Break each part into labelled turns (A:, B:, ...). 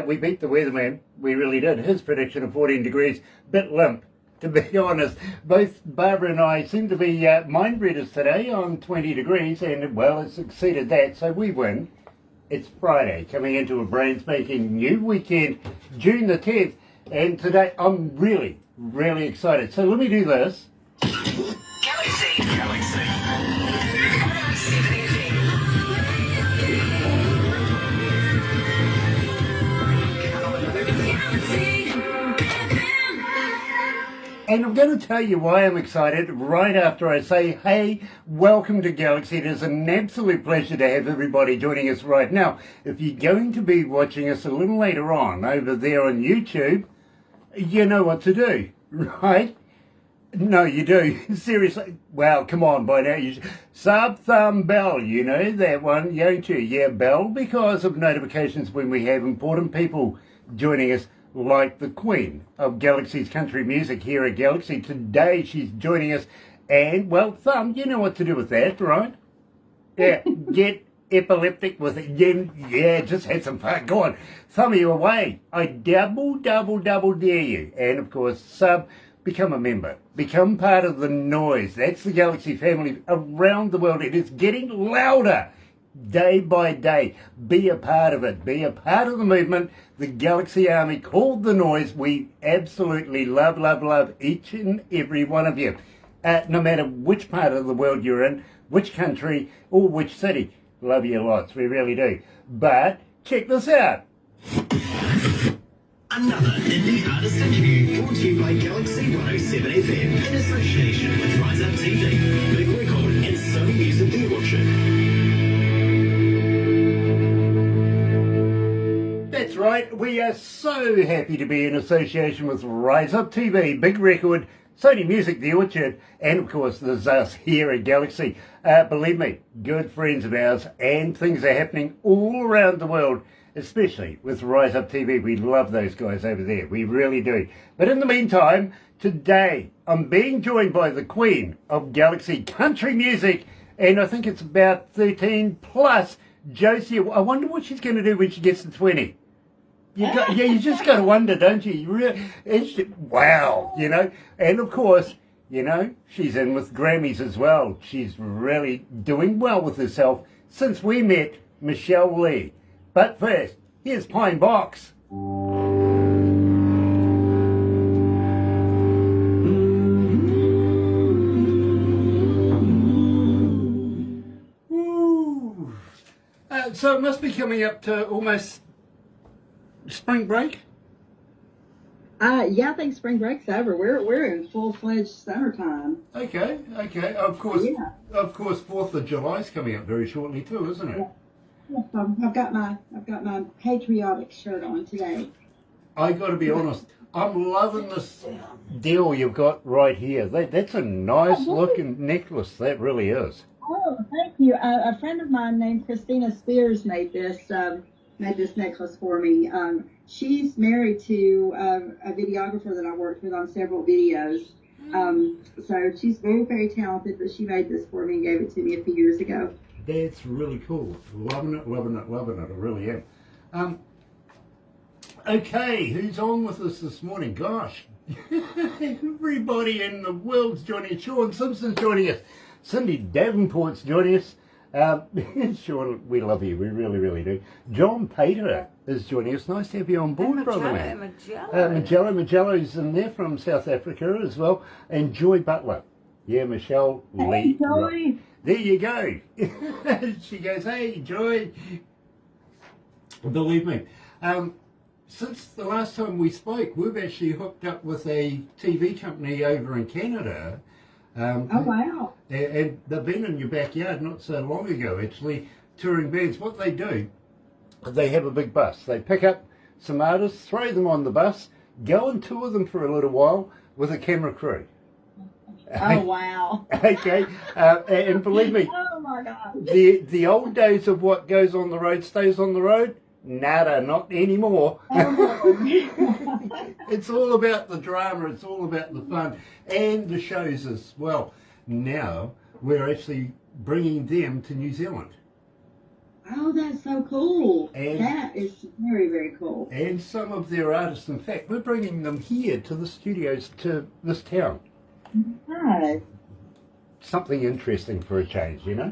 A: We beat the weatherman. We really did. His prediction of 14 degrees, bit limp, to be honest. Both Barbara and I seem to be mind readers today on 20 degrees, and, well, it's exceeded that, so we win. It's Friday, coming into a brand spanking new weekend, June the 10th, and today I'm really, really excited. So let me do this.
B: Galaxy.
A: And I'm going to tell you why I'm excited right after I say, hey, welcome to Galaxy. It is an absolute pleasure to have everybody joining us right now. If you're going to be watching us a little later on over there on YouTube, you know what to do, right? No, you do. Seriously. Well, come on, by now you sub, thumb, bell. You know that one, don't you? Yeah, bell, because of notifications when we have important people joining us, like the Queen of Galaxy's country music here at Galaxy. Today she's joining us, and, well, thumb, you know what to do with that, right? Yeah, get epileptic with it. Yeah, just have some fun. Go on, thumb you away. I double dare you. And, of course, sub, become a member. Become part of the noise. That's the Galaxy family around the world. It is getting louder day by day. Be a part of it. Be a part of the movement, the Galaxy Army called the Noise. We absolutely love each and every one of you. No matter which part of the world you're in, which country, or which city. Love you lots. We really do. But check this out.
B: Another indie artist interview brought to you by galaxy107fm in association with Rise Up TV, Big Record, and Sony Music The Orchard.
A: That's right, we are so happy to be in association with Rise Up TV, Big Record, Sony Music, The Orchard, and of course there's us here at Galaxy. Believe me, good friends of ours, and things are happening all around the world, especially with Rise Up TV. We love those guys over there, we really do. But in the meantime, today I'm being joined by the Queen of Galaxy country music, and I think it's about 13 plus, Josie. I wonder what she's going to do when she gets to 20. You just got to wonder, don't you? Wow, you know. And of course, you know, she's in with Grammys as well. She's really doing well with herself since we met, Michelle Leigh. But first, here's Pine Box. So it must be coming up to almost spring break?
C: Yeah, I think spring break's over. We're in full-fledged summertime.
A: Okay. Of course, 4th of July's coming up very shortly too, isn't it?
C: Yeah. I've got my patriotic shirt on today.
A: I got to be honest, I'm loving this deal you've got right here. That's a nice looking necklace. That really is.
C: Oh, thank you. A friend of mine named Christina Spears made this necklace for me. She's married to a videographer that I worked with on several videos. So she's very, very talented, but she made this for me and gave it to me a few years ago.
A: That's really cool. Loving it. I really am. Okay, who's on with us this morning? Gosh, everybody in the world's joining us. Sean Simpson's joining us. Cindy Davenport's joining us. Sean, we love you. We really do. John Pater is joining us. Nice to have you on board, brother man. Magello's in there from South Africa as well. And Joy Butler. Yeah, Michelle Leigh.
C: Joy.
A: There you go. She goes, hey, Joy. Believe me, since the last time we spoke, we've actually hooked up with a TV company over in Canada.
C: Oh, wow.
A: And they've been in your backyard not so long ago, actually, touring bands. What they do, they have a big bus. They pick up some artists, throw them on the bus, go and tour them for a little while with a camera crew.
C: Oh, wow.
A: Okay, and believe me,
C: oh my God.
A: the old days of what goes on the road stays on the road, nada, not anymore. It's all about the drama, it's all about the fun, and the shows as well. Now, we're actually bringing them to New Zealand.
C: Oh, that's so cool.
A: And
C: Yeah, it's very, very cool.
A: And some of their artists, in fact, we're bringing them here to the studios, to this town.
C: Nice.
A: Something interesting for a change, you know?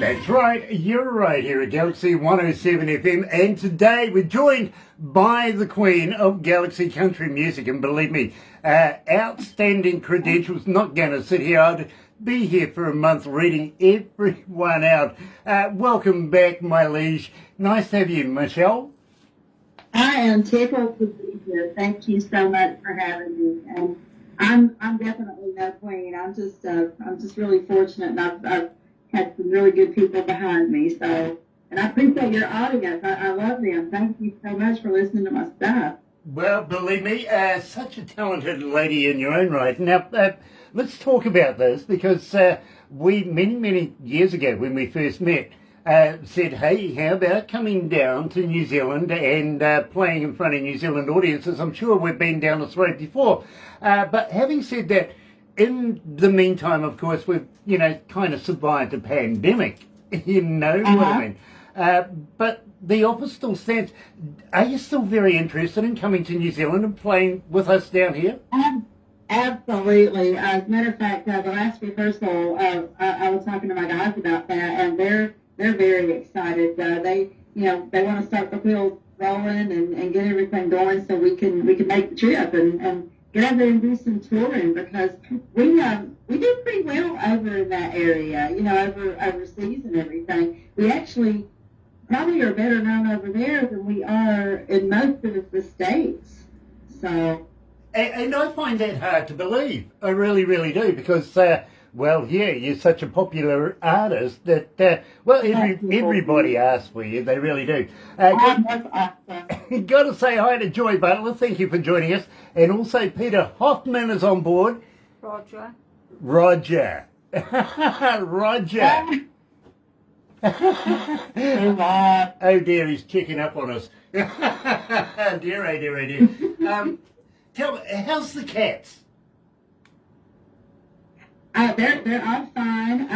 A: That's right, you're right here at Galaxy 107 FM, and today we're joined by the Queen of Galaxy Country Music, and believe me, outstanding credentials. Not going to sit here, I'd be here for a month reading everyone out. Welcome back, my liege. Nice to have you, Michelle.
C: I am tickled to be here. Thank you so much for having me. And I'm definitely no queen. I'm just really fortunate, and I've had some really good people behind me. So, and I appreciate your audience. I love them. Thank you so much for listening to my stuff.
A: Well, believe me, such a talented lady in your own right. Now, let's talk about this, because we, many years ago when we first met, said, hey, how about coming down to New Zealand and playing in front of New Zealand audiences? I'm sure we've been down this road before. But having said that, in the meantime, of course, we've, kind of survived a pandemic. You know what I mean? But the offer still stands. Are you still very interested in coming to New Zealand and playing with us down here?
C: Absolutely. As a matter of fact, the last rehearsal, I was talking to my guys about that, and they're very excited. They want to start the wheels rolling and get everything going so we can make the trip and get over there and do some touring, because we do pretty well over in that area, overseas and everything. We actually probably are better known over there than we are in most of the States. So.
A: And I find that hard to believe. I really, really do, because, you're such a popular artist that, everybody asks for you. They really do. Got to say hi to Joy Butler. Thank you for joining us. And also Peter Hoffman is on board.
D: Roger.
A: Roger. Oh dear, he's checking up on us. Dear, oh dear. Tell me, how's the cats?
C: They're all fine.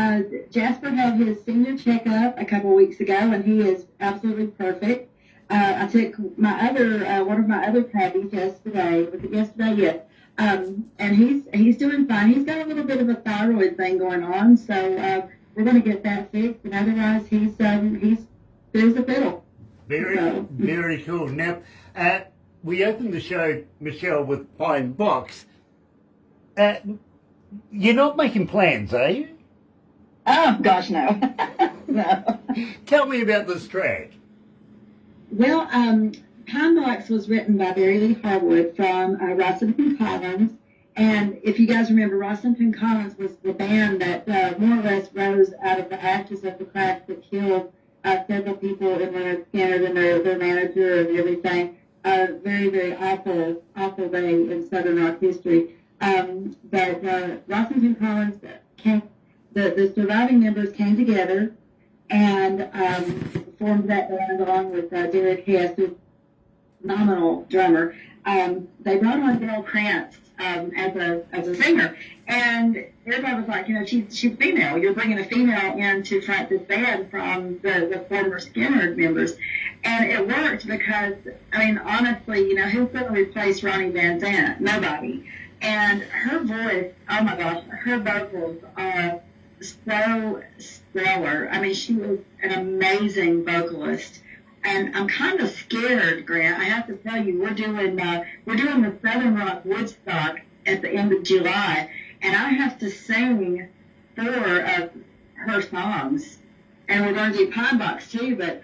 C: Jasper had his senior checkup a couple weeks ago, and he is absolutely perfect. I took my other one of my other puppies yesterday. Was it yesterday? Yes. And he's doing fine. He's got a little bit of a thyroid thing going on, so we're going to get that fixed. And otherwise, he's there's a fiddle.
A: Very cool. Now, we opened the show, Michelle, with Pine Box. You're not making plans, are you?
C: Oh gosh, no. No.
A: Tell me about this track.
C: Well, Pine Box was written by Barry Lee Harwood from Rossington Collins. And if you guys remember, Rossington Collins was the band that more or less rose out of the ashes of the crash that killed several people in Leonard Skinner and their manager and everything. Very, very awful day in Southern rock history. But Rossington Collins the surviving members came together and formed that band along with Derek Hess, who's a phenomenal drummer. They brought on Gail Krantz as a singer, and everybody was like, she's female. You're bringing a female in to front this band from the former Skinner members, and it worked because, honestly, who's going to replace Ronnie Van Zant? Nobody. And her voice, oh my gosh, her vocals are so stellar. She was an amazing vocalist. And I'm kind of scared, Grant. I have to tell you, we're doing the Southern Rock Woodstock at the end of July, and I have to sing 4 of her songs, and we're going to do Pine Box too. But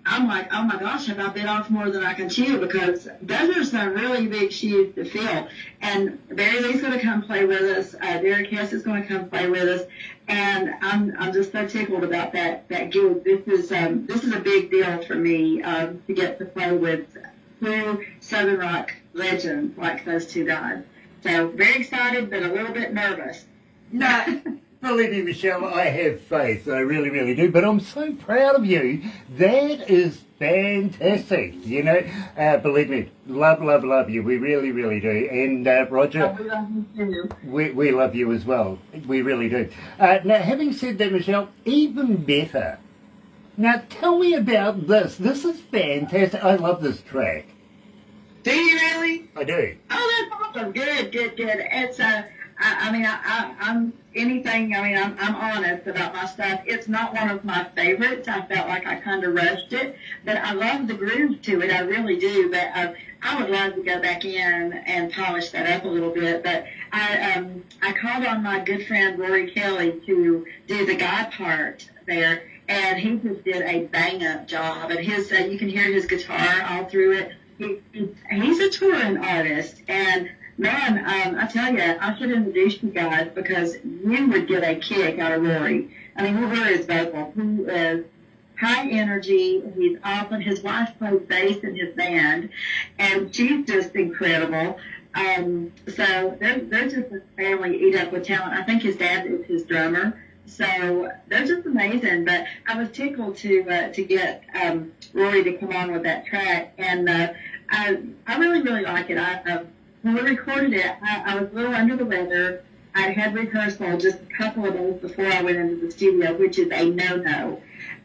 C: I'm like, oh my gosh, have I bit off more than I can chew? Because those are some really big shoes to fill. And Barry Lee's going to come play with us. Derek Hess is going to come play with us. And I'm just so tickled about that gig. This is a big deal for me to get to play with two Southern rock legends like those two guys. So very excited, but a little bit nervous.
A: No, believe me, Michelle, I have faith. I really, really do. But I'm so proud of you. That is fantastic. You know, believe me, love you. We really, really do. And Roger,
C: We love you too.
A: we love you as well. We really do. Now, having said that, Michelle, even better. Now, tell me about this. This is fantastic. I love this track.
C: Do you really?
A: I do.
C: Oh, that's awesome. Good. It's I'm anything. I mean, I'm honest about my stuff. It's not one of my favorites. I felt like I kind of rushed it, but I love the groove to it. I really do. But I would love to go back in and polish that up a little bit. But I called on my good friend Rory Kelly to do the guy part there, and he just did a bang up job. And his you can hear his guitar all through it. He's a touring artist, and man, I tell you, I should introduce you guys because you would get a kick out of Rory. I mean, you hear his vocals. He is high energy. He's awesome. His wife plays bass in his band, and she's just incredible. So they're just a family eat up with talent. I think his dad is his drummer. So they're just amazing. But I was tickled to get Rory to come on with that track, and I really, really like it. When we recorded it, I was a little under the weather. I had rehearsal just a couple of days before I went into the studio, which is a no-no.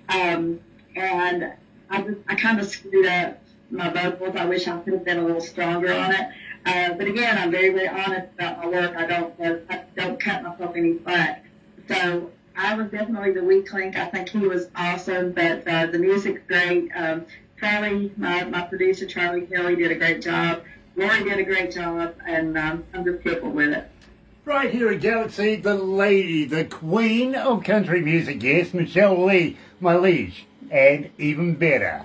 C: And I kind of screwed up my vocals. I wish I could have been a little stronger on it. But again, I'm very, very honest about my work. I don't cut myself any slack. So I was definitely the weak link. I think he was awesome, but the music's great. Charlie, my producer, Charlie Kelly, did a great job. Rory did a great job, and I'm just tickled with it.
A: Right here at Galaxy, the lady, the queen of country music, yes, Michelle Leigh, my liege, and even better.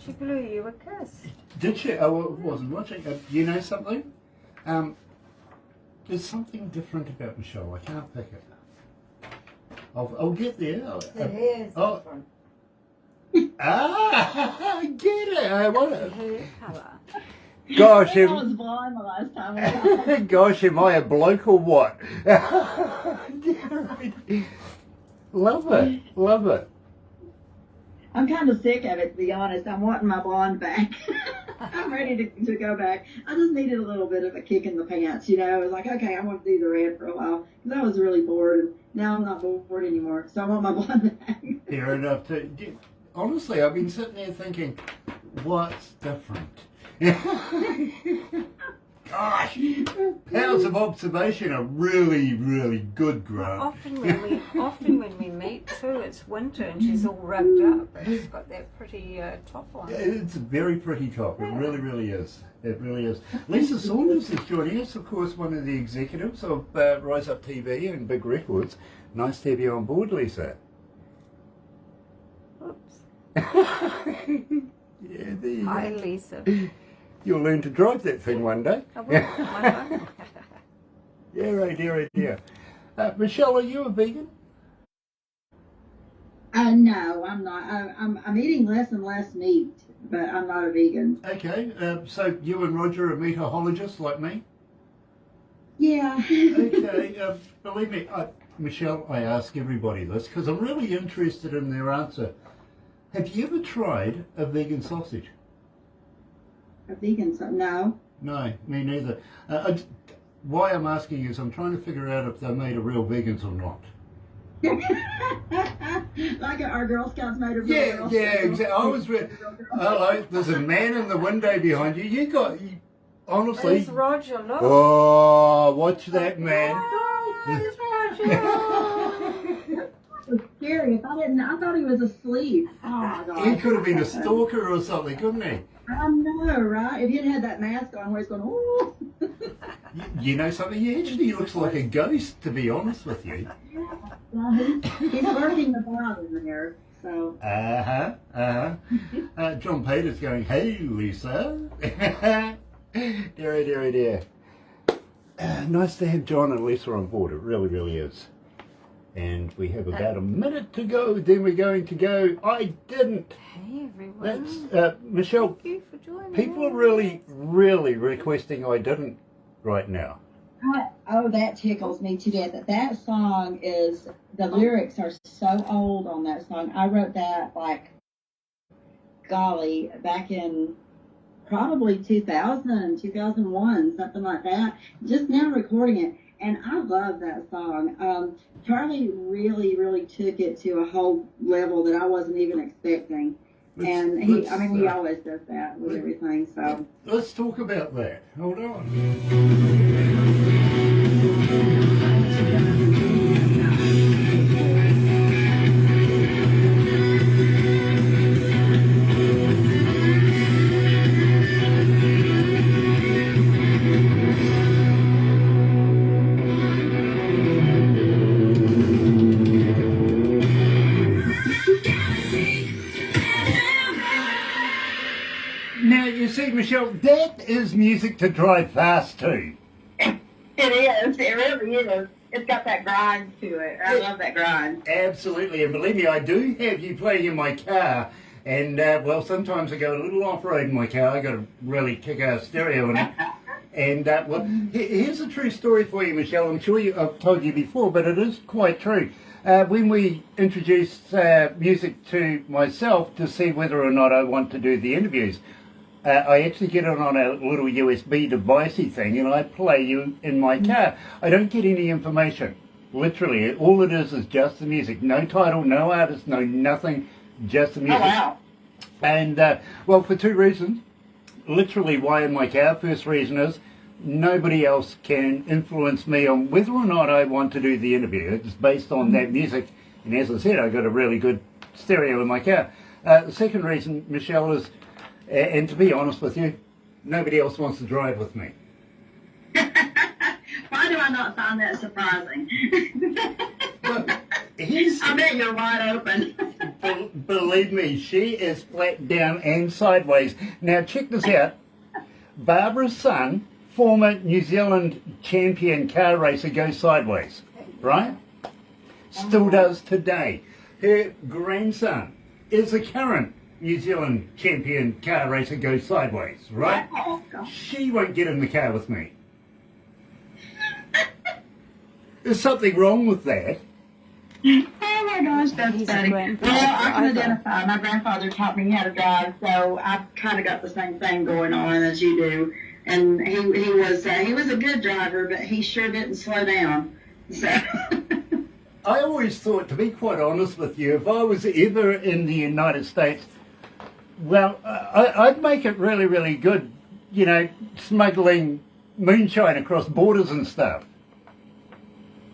D: She blew you a kiss.
A: Did she? Oh, I wasn't watching. You know something? There's something different about Michelle. I can't pick it. I'll get there.
D: The hair's different.
A: I get it. I want
D: The
A: it.
D: hair colour.
A: Gosh,
C: I was blind the last time.
A: gosh, am I a bloke or what? Love it.
C: I'm kind of sick of it, to be honest. I'm wanting my blonde back. I'm ready to go back. I just needed a little bit of a kick in the pants, you know. It was like, okay, I want to do the red for a while because I was really bored, and now I'm not bored anymore. So I want my blonde back.
A: Fair enough. Honestly, I've been sitting there thinking, what's different? Gosh, powers of observation are really, really good, Grant.
D: Often when we meet too, it's winter and she's all rubbed up. But she's got that pretty top on.
A: It's a very pretty top. It really, really is. It really is. Lisa Saunders is joining us, of course, one of the executives of Rise Up TV and Big Records. Nice to have you on board, Lisa.
D: Oops.
A: Yeah, there you
D: Hi,
A: go.
D: Lisa.
A: You'll learn to drive that thing one day.
D: I will. One day.
A: Yeah, right dear. Michelle, are you a vegan?
C: No, I'm not. I'm eating less and less meat, but I'm not a vegan.
A: Okay, so you and Roger are meatahologists like me?
C: Yeah.
A: Okay, believe me, Michelle, I ask everybody this because I'm really interested in their answer. Have you ever tried a vegan sausage?
C: A vegan, no.
A: No, me neither. Why I'm asking is I'm trying to figure out if they're made of real vegans or not.
C: Like our Girl Scouts made of
A: Yeah, exactly. I was hello, there's a man in the window behind you. Honestly.
D: There's Roger, look.
A: Oh, watch that man.
D: There's Roger.
C: It was scary. I thought he was asleep. Oh my God.
A: He could have been a stalker or something, couldn't he?
C: I know, right? If you'd had that mask on where it's going, ooh.
A: You know something? He actually looks like a ghost, to be honest with you.
C: Yeah. Well, he's working about in there, so.
A: John Peters going, hey, Lisa. Dear. Nice to have John and Lisa on board. It really, really is. And we have about a minute to go. Then we're going to go. I didn't.
D: Hey everyone.
A: That's Michelle.
D: Thank you for joining.
A: People are really, really requesting I didn't right now.
C: Oh, that tickles me to death. That song is, the lyrics are so old on that song. I wrote that, like, golly, back in probably 2000, 2001, something like that. Just now recording it. And I love that song. Charlie really, really took it to a whole level that I wasn't even expecting. And he always does that with everything. So
A: let's talk about that. Hold on. Now, you see, Michelle, that is music to drive fast to.
C: it is. It really is. It's got that grind to it. I love that grind.
A: Absolutely. And believe me, I do have you playing in my car. And, well, sometimes I go a little off-road in my car. I got a really kick-ass stereo in it. And, well, here's a true story for you, Michelle. I'm sure I've told you before, but it is quite true. When we introduced music to myself to see whether or not I want to do the interviews, I actually get it on a little USB devicey thing and I play you in my car. I don't get any information. Literally, all it is just the music. No title, no artist, no nothing, just the music.
C: Oh, wow.
A: And, well, for two reasons. Literally, why in my car? First reason is nobody else can influence me on whether or not I want to do the interview. It's based on that music. And as I said, I got a really good stereo in my car. The second reason, Michelle, is, and to be honest with you, nobody else wants to drive with me.
C: Why do I not find that surprising?
A: Well,
C: I bet you're wide open.
A: Believe me, she is flat down and sideways. Now check this out. Barbara's son, former New Zealand champion car racer, goes sideways, right? Still does today. Her grandson is a current New Zealand champion car racer, goes sideways, right?
C: Oh, gosh.
A: She won't get in the car with me. There's something wrong with that.
C: Oh my gosh, that's
D: He's a
C: funny.
D: grandfather.
C: Well, I can identify. My grandfather taught me how to drive, so I've kind of got the same thing going on as you do. And he was a good driver, but he sure didn't slow down. So.
A: I always thought, to be quite honest with you, if I was ever in the United States, well, I'd make it really, really good, you know, smuggling moonshine across borders and stuff.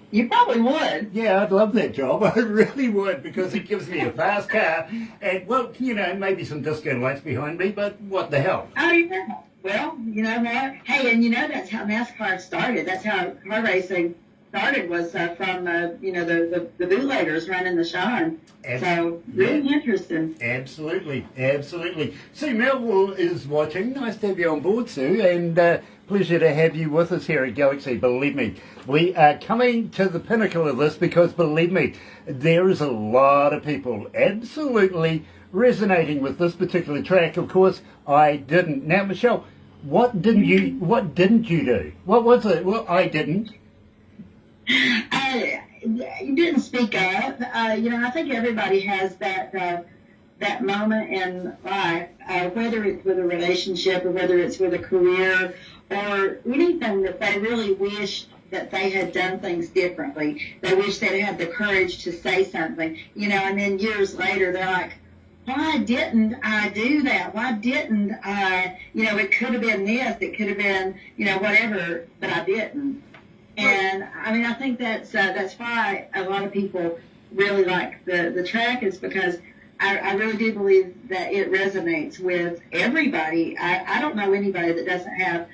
C: You probably would.
A: Yeah, I'd love that job. I really would, because it gives me a fast car and, well, you know, maybe some disco lights behind me, but what the hell?
C: Oh, yeah. Well, you know what? Hey, and you know that's how NASCAR started. That's how car racing started, was from, you know, the bootleggers running the shine. So, really interesting.
A: Absolutely, absolutely. Sue Melville is watching. Nice to have you on board, Sue, and pleasure to have you with us here at Galaxy. Believe me, we are coming to the pinnacle of this because, believe me, there is a lot of people absolutely resonating with this particular track. Of course, I didn't. Now, Michelle, what didn't you do? What was it? Well, I didn't.
C: You didn't speak up. You know, I think everybody has that moment in life, whether it's with a relationship or whether it's with a career or anything, that they really wished that they had done things differently. They wish they had the courage to say something, you know, and then years later they're like, why didn't I do that? Why didn't I, you know, it could have been this, it could have been, you know, whatever, but I didn't. And I mean, I think that's why a lot of people really like the track, is because I really do believe that it resonates with everybody. I don't know anybody that doesn't have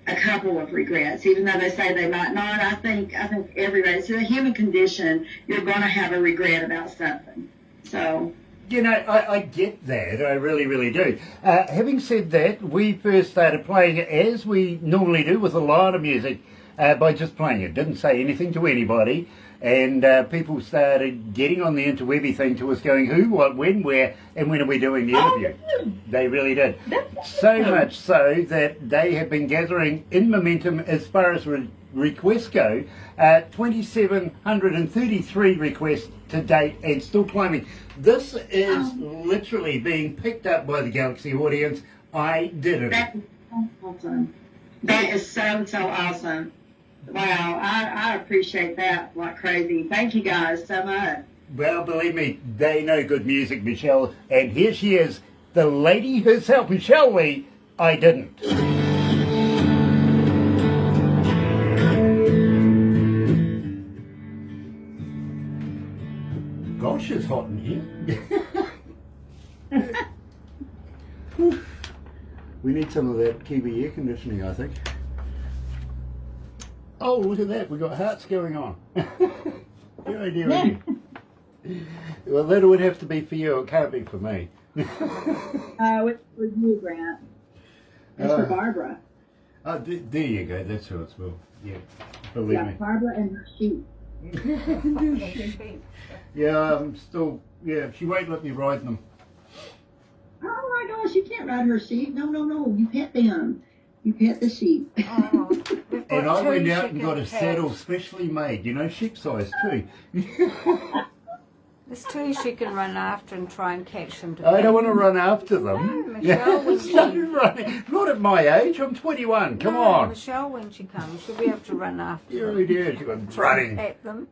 C: a couple of regrets, even though they say they might not. I think everybody, it's a human condition. You're going to have a regret about something. So.
A: You know, I get that. I really, really do. Having said that, we first started playing it as we normally do with a lot of music by just playing it. Didn't say anything to anybody. And people started getting on the interwebby thing to us going, who, what, when, where, and when are we doing the interview? They really did. So much so that they have been gathering in momentum as far as requests go. 2,733 requests to date and still climbing. This is literally being picked up by the Galaxy audience. I did it.
C: That is so awesome. That is so awesome. Wow, I appreciate that like crazy. Thank you guys so much.
A: Well, believe me, they know good music, Michelle. And here she is, the lady herself, Michelle Leigh. I didn't. Gosh, it's hot in here. We need some of that Kiwi air conditioning, I think. Oh, look at that. We've got hearts going on. Dear. Well, that would have to be for you. It can't be for me.
C: It's for you, Grant. It's for Barbara.
A: Oh, there you go. That's who it's for. Yeah, believe me.
C: Barbara and her sheep.
A: Yeah, I'm still, she won't let me ride them.
C: Oh my gosh, you can't ride her sheep. No. You pet them. You pet the sheep.
D: Oh,
A: and I went out and got a saddle specially made, sheep size too.
D: There's two she can run after and try and catch them.
A: I don't want to run after them.
D: No, Michelle, when she...
A: Not at my age, I'm 21, come on.
D: Michelle, when she comes, she'll be able to run after them.
A: Yeah, she was running.
D: At them.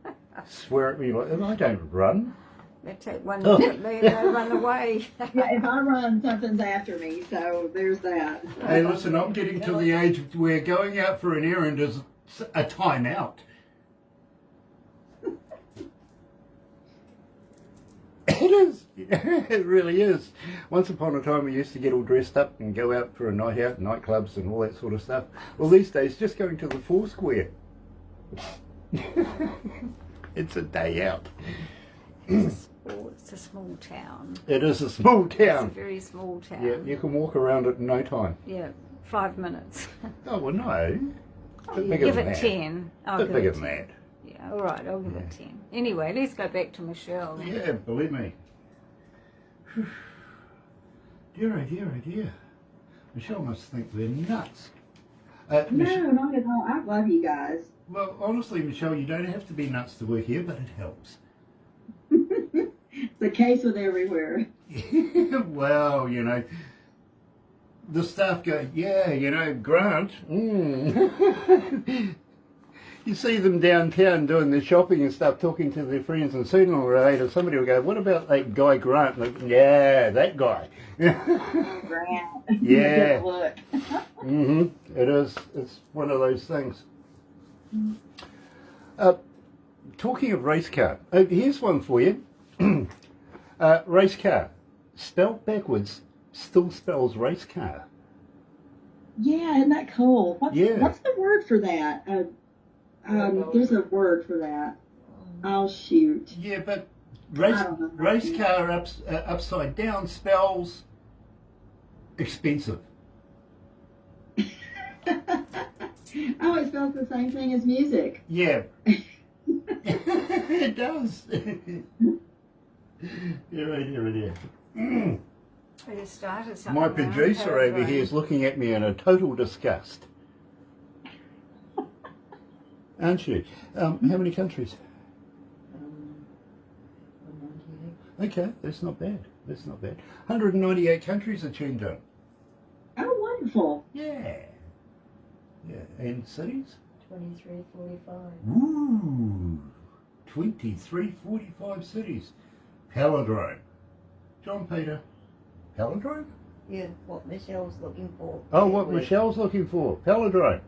A: Swear at me, like, I don't run.
D: They take one look at me and they run away.
C: Yeah, if I run, something's after me, so there's that.
A: Hey, listen, I'm getting to the age where going out for an errand is a timeout. It is. It really is. Once upon a time we used to get all dressed up and go out for a night out, nightclubs and all that sort of stuff. Well, these days, just going to the Foursquare. It's a day out.
D: It's a small town.
A: It is a small town.
D: It's a very small town.
A: Yeah, you can walk around it in no time.
D: Yeah, 5 minutes.
A: Oh, well, no.
D: Give it 10.
A: A bit bigger than that.
D: Yeah, all right, I'll give it 10. Anyway, let's go back to Michelle.
A: Yeah, believe me. Dear. Michelle must think we're nuts.
C: No, not at all. I love you guys.
A: Well, honestly, Michelle, you don't have to be nuts to work here, but it helps.
C: It's the case with everywhere.
A: Well, the staff go, Grant. You see them downtown doing their shopping and stuff, talking to their friends, and sooner or later somebody will go, what about that guy Grant? And they, yeah, that guy.
C: Grant.
A: Yeah.
C: Look.
A: It is. It's one of those things. Talking of race car, here's one for you. Race car, spelled backwards, still spells race car.
C: Yeah, isn't that cool? What's the word for that? There's a word for that. Oh, shoot.
A: Yeah, but race car upside down spells expensive.
C: Oh, it spells the same thing as music.
A: Yeah. It does. Yeah.
D: I just started something.
A: My producer over here is looking at me in a total disgust. Aren't you? How many countries? 198. Okay, that's not bad. 198 countries are tuned in.
C: Oh, wonderful.
A: Yeah. And cities?
E: 2345.
A: Ooh. 2345 cities. Palindrome. John Peter. Palindrome?
E: Yeah, what Michelle's looking for.
A: Oh, what Michelle's looking for. Palindrome.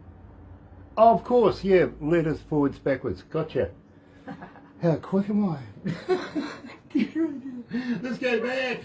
A: Oh, of course, yeah. Letters forwards, backwards. Gotcha. How quick am I? Let's go back.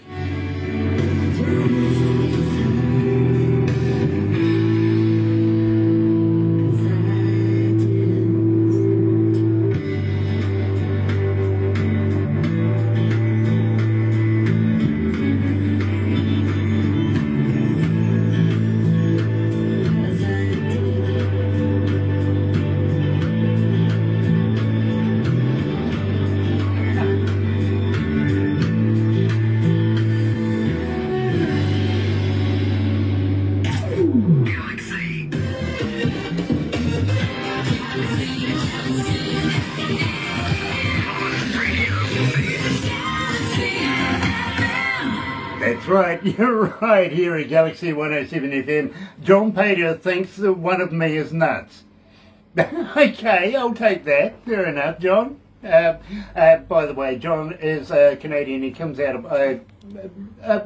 A: That's right, you're right, here at Galaxy 107 FM. John Pater thinks that one of me is nuts. Okay, I'll take that. Fair enough, John. By the way, John is a Canadian. He comes out of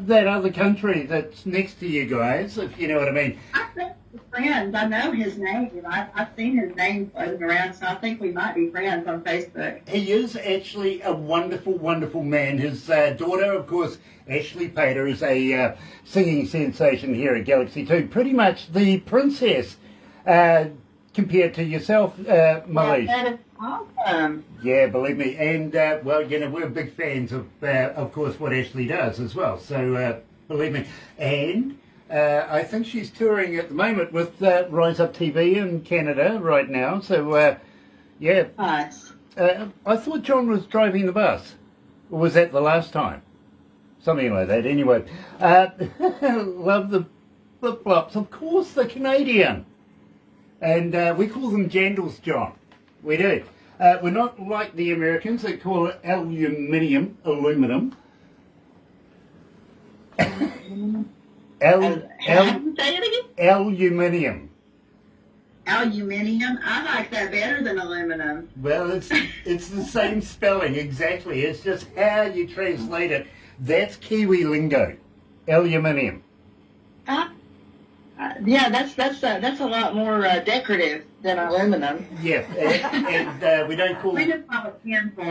A: that other country that's next to you guys, if you know what I mean.
C: I think we're friends. I know his name. I've seen his name floating around, so I think we might be friends on Facebook.
A: He is actually a wonderful, wonderful man. His daughter, of course, Ashley Pater, is a singing sensation here at Galaxy 2. Pretty much the princess compared to yourself, Malaysia.
C: That is awesome.
A: Yeah, believe me. And, well, you know, we're big fans of course, what Ashley does as well. So, believe me. And I think she's touring at the moment with Rise Up TV in Canada right now. So, yeah.
C: Nice.
A: I thought John was driving the bus. Or was that the last time? Something like that. Anyway, love the flip-flops. Of course, the Canadian. And we call them jandals, John. We do. We're not like the Americans. They call it aluminum. Aluminium. Aluminium.
C: Aluminium. I like that better than aluminum.
A: Well, it's the same spelling, exactly. It's just how you translate it. That's Kiwi lingo. Aluminium.
C: Yeah, that's a lot more decorative than aluminum.
A: Yeah, and we don't call.
C: We just have a handful.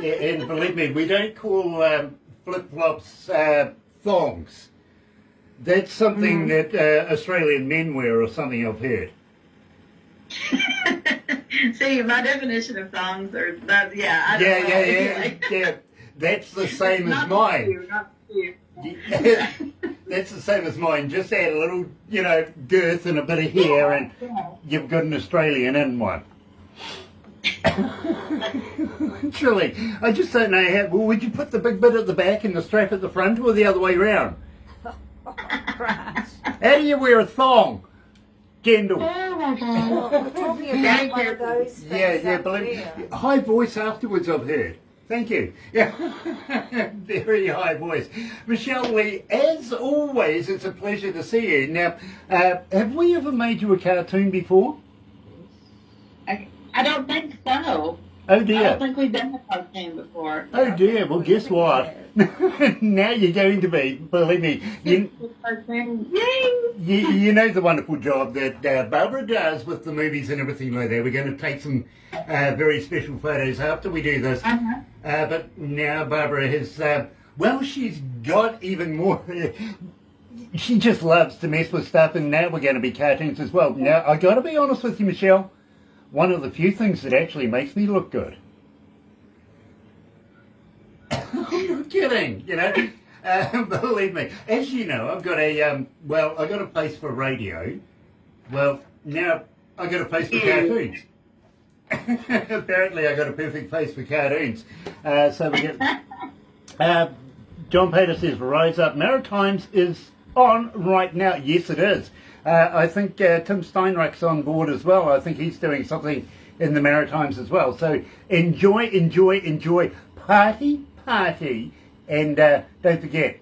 A: And believe me, we don't call flip-flops thongs. That's something that Australian men wear or something I've heard.
C: See, my definition of thongs are that. Yeah, I don't know.
A: Yeah. That's the same as
C: Not
A: mine.
C: you, not you.
A: That's the same as mine. Just add a little, girth and a bit of hair, and you've got an Australian in one. Truly, I just don't know how. Well, would you put the big bit at the back and the strap at the front, or the other way round? How do you wear a thong? Kendall.
C: Oh my God.
D: We're talking about one of those things
A: Yeah,
D: up
A: believe
D: there.
A: high voice afterwards, I've heard. Thank you. Yeah, very high voice. Michelle Leigh, as always, it's a pleasure to see you. Now, have we ever made you a cartoon before?
C: I don't think so.
A: Oh
C: I
A: dear.
C: don't think we've done a cartoon before.
A: Oh dear. Well, guess what? Now you're going to be. Believe me.
C: Yay!
A: You know the wonderful job that Barbara does with the movies and everything like that. We're going to take some very special photos after we do this.
C: Uh-huh.
A: But now Barbara has, she's got even more. She just loves to mess with stuff, and now we're going to be cartoons as well. Now, I got to be honest with you, Michelle. One of the few things that actually makes me look good. I'm not kidding, believe me. As you know, I've got I got a face for radio. Well, now I got a face for cartoons. Apparently I got a perfect face for cartoons. So we get... John Pater says, Rise Up Maritimes is on right now. Yes, it is. I think Tim Steinreich's on board as well. I think he's doing something in the Maritimes as well. So enjoy. Party. And don't forget,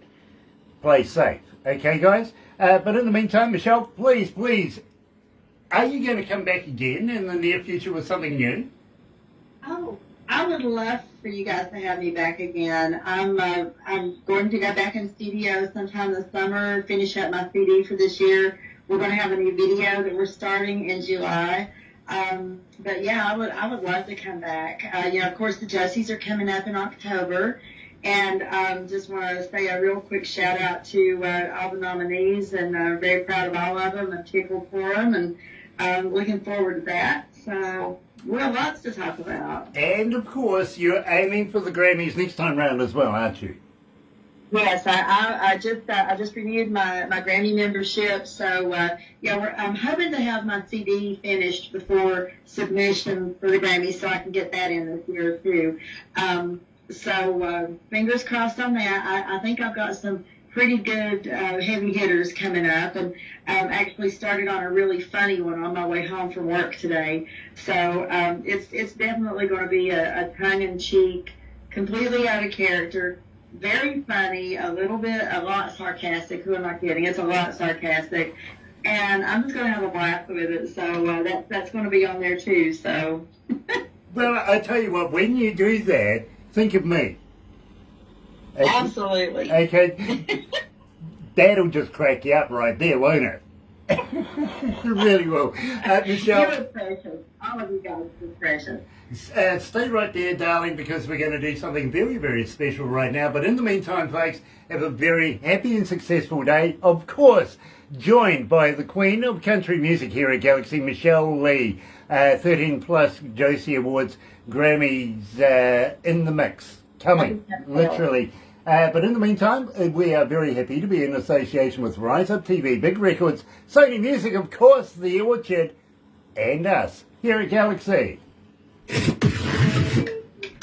A: play safe. Okay, guys? But in the meantime, Michelle, please, are you going to come back again in the near future with something new?
C: Oh, I would love for you guys to have me back again. I'm going to go back in studio sometime this summer, finish up my CD for this year. We're going to have a new video that we're starting in July. But yeah, I would love to come back. Of course, the Josies are coming up in October, And just want to say a real quick shout out to all the nominees, and very proud of all of them and tickled for them, and looking forward to that. So we have lots to talk about.
A: And of course, you're aiming for the Grammys next time round as well, aren't you?
C: Yes, I just renewed my Grammy membership, so I'm hoping to have my CD finished before submission for the Grammy, so I can get that in this year too. So fingers crossed on that. I think I've got some pretty good heavy hitters coming up, and actually started on a really funny one on my way home from work today. So it's definitely going to be a tongue-in-cheek, completely out of character, very funny, a lot sarcastic. Who am I kidding? It's a lot sarcastic, and I'm just going to have a blast with it. So that's going to be on there too. So.
A: Well, I tell you what, when you do that, think of me. Okay?
C: Absolutely.
A: Okay? That'll just crack you up right there, won't it? It really will. Michelle.
C: You're precious. All of you guys are precious.
A: Stay right there, darling, because we're going to do something very, very special right now. But in the meantime, folks, have a very happy and successful day. Of course, joined by the Queen of Country Music here at Galaxy, Michelle Leigh. 13 plus Josie Awards, Grammys in the mix. Coming, literally. But in the meantime, we are very happy to be in association with Rise Up TV, Big Records, Sony Music, of course, The Orchard, and us here at Galaxy.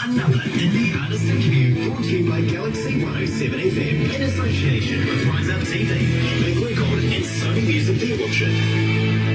B: Another indie artist interview brought to you by Galaxy 107 FM in association with Rise Up TV, Big Record, and Sony Music The Orchard.